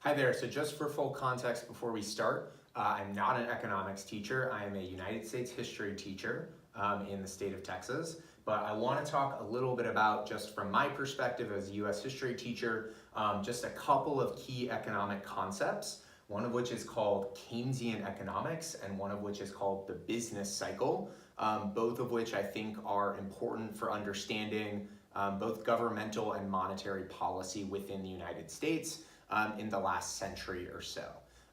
Hi there, so just for full context before we start, I'm not an economics teacher. I am a United States history teacher in the state of Texas. But I want to talk a little bit about, just from my perspective as a US history teacher, just a couple of key economic concepts, one of which is called Keynesian economics and one of which is called the business cycle, both of which I think are important for understanding both governmental and monetary policy within the United States in the last century or so.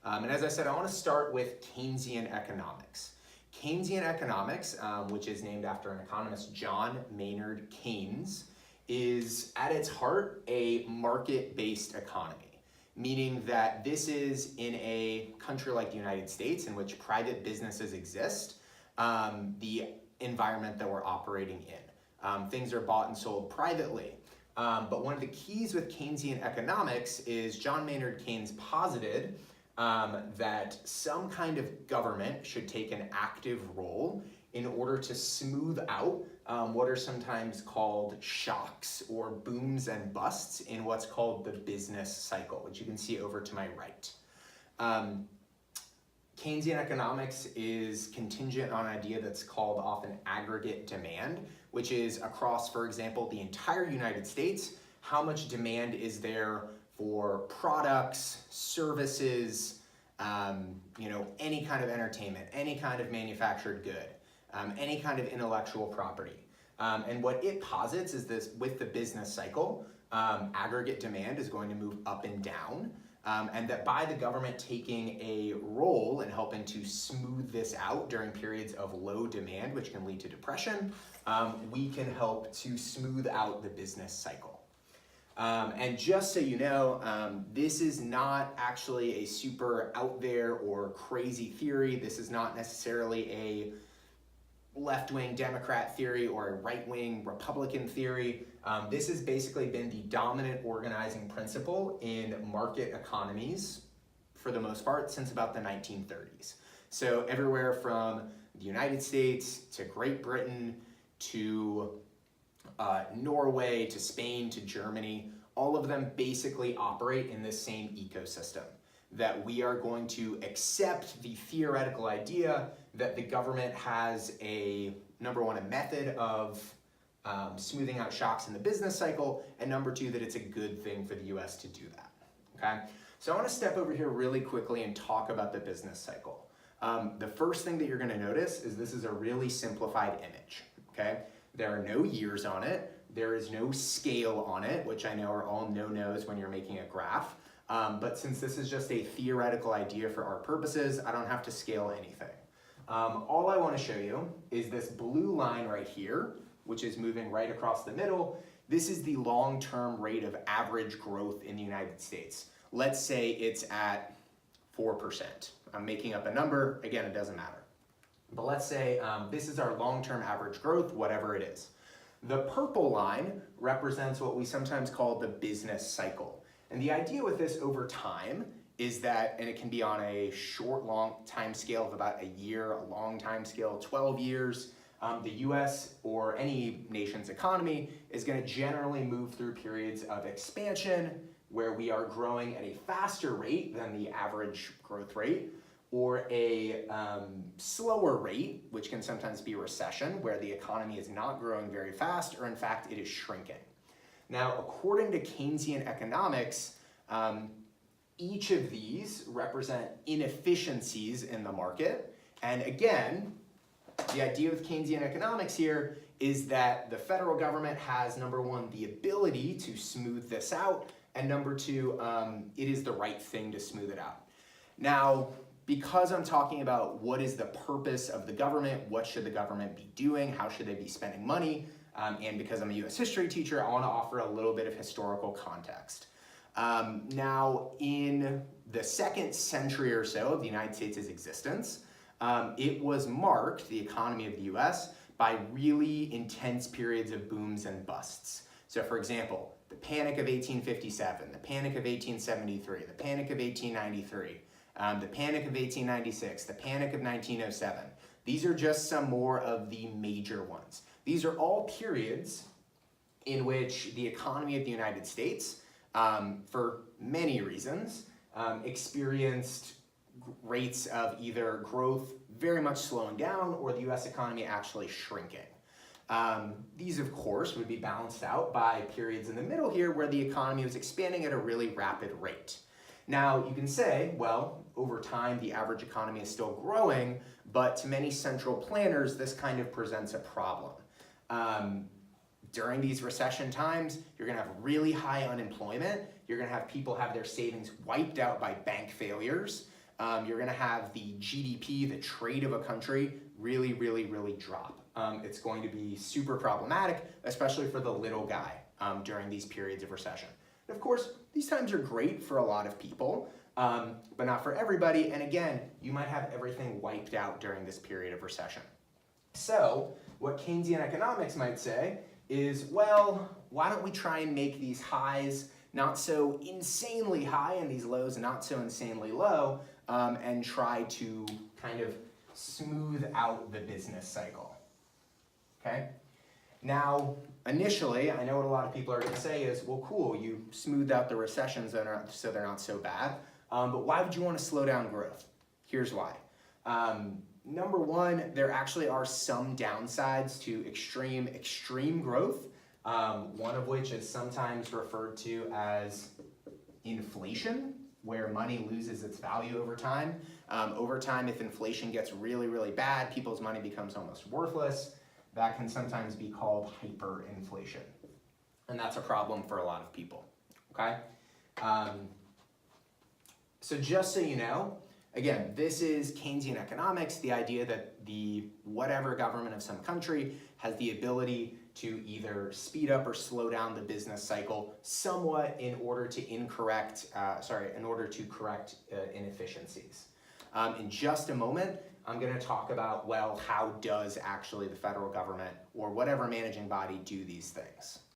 And as I said, I want to start with Keynesian economics. Keynesian economics, which is named after an economist, John Maynard Keynes, is at its heart a market-based economy, meaning that this is in a country like the United States in which private businesses exist, the environment that we're operating in. Things are bought and sold privately. But one of the keys with Keynesian economics is John Maynard Keynes posited that some kind of government should take an active role in order to smooth out what are sometimes called shocks or booms and busts in what's called the business cycle, which you can see over to my right. Keynesian economics is contingent on an idea that's called often aggregate demand, which is across, for example, the entire United States. How much demand is there for products, services, any kind of entertainment, any kind of manufactured good, any kind of intellectual property. And what it posits is this: with the business cycle, aggregate demand is going to move up and down. And that by the government taking a role in helping to smooth this out during periods of low demand, which can lead to depression, we can help to smooth out the business cycle. And just so you know, this is not actually a super out there or crazy theory. This is not necessarily a left-wing Democrat theory or a right-wing Republican theory. This has basically been the dominant organizing principle in market economies, for the most part, since about the 1930s. So everywhere from the United States to Great Britain to Norway to Spain to Germany, all of them basically operate in this same ecosystem, that we are going to accept the theoretical idea that the government has number one, a method of smoothing out shocks in the business cycle, and number two, that it's a good thing for the US to do that, okay? So I wanna step over here really quickly and talk about the business cycle. The first thing that you're gonna notice is this is a really simplified image, okay? There are no years on it. There is no scale on it, which I know are all no-nos when you're making a graph. But since this is just a theoretical idea for our purposes, I don't have to scale anything. All I want to show you is this blue line right here, which is moving right across the middle. This is the long-term rate of average growth in the United States. Let's say it's at 4%. I'm making up a number. Again, it doesn't matter. But let's say this is our long-term average growth, whatever it is. The purple line represents what we sometimes call the business cycle. And the idea with this over time is that, and it can be on a short, long time scale of about a year, a long time scale, 12 years, the US or any nation's economy is going to generally move through periods of expansion where we are growing at a faster rate than the average growth rate, or a slower rate, which can sometimes be recession, where the economy is not growing very fast, or in fact, it is shrinking. Now, according to Keynesian economics, each of these represent inefficiencies in the market. And again, the idea with Keynesian economics here is that the federal government has, number one, the ability to smooth this out, and number two, it is the right thing to smooth it out. Now, because I'm talking about what is the purpose of the government, what should the government be doing, how should they be spending money, and because I'm a US history teacher, I want to offer a little bit of historical context. Now, in the 2nd century or so of the United States' existence, it was marked, the economy of the US, by really intense periods of booms and busts. So for example, the Panic of 1857, the Panic of 1873, the Panic of 1893, the Panic of 1896, the Panic of 1907. These are just some more of the major ones. These are all periods in which the economy of the United States, for many reasons, experienced rates of either growth very much slowing down or the US economy actually shrinking. These, of course, would be balanced out by periods in the middle here where the economy was expanding at a really rapid rate. Now, you can say, well, over time, the average economy is still growing, but to many central planners, this kind of presents a problem. During these recession times, you're gonna have really high unemployment. You're gonna have people have their savings wiped out by bank failures. You're gonna have the GDP, the trade of a country, really, really, really drop. It's going to be super problematic, especially for the little guy during these periods of recession. And of course, these times are great for a lot of people, but not for everybody. And again, you might have everything wiped out during this period of recession. So what Keynesian economics might say is, well, why don't we try and make these highs not so insanely high and these lows not so insanely low, and try to kind of smooth out the business cycle, okay? Now, initially, I know what a lot of people are gonna say is, well, cool, you smoothed out the recessions so they're not so bad, but why would you wanna slow down growth? Here's why. Number one, there actually are some downsides to extreme growth, one of which is sometimes referred to as inflation, where money loses its value over time. Over time, if inflation gets really, really bad, people's money becomes almost worthless. That can sometimes be called hyperinflation. And that's a problem for a lot of people, okay? So just so you know, again, this is Keynesian economics, the idea that the whatever government of some country has the ability to either speed up or slow down the business cycle somewhat in order to correct inefficiencies. In just a moment, I'm going to talk about, well, how does actually the federal government or whatever managing body do these things?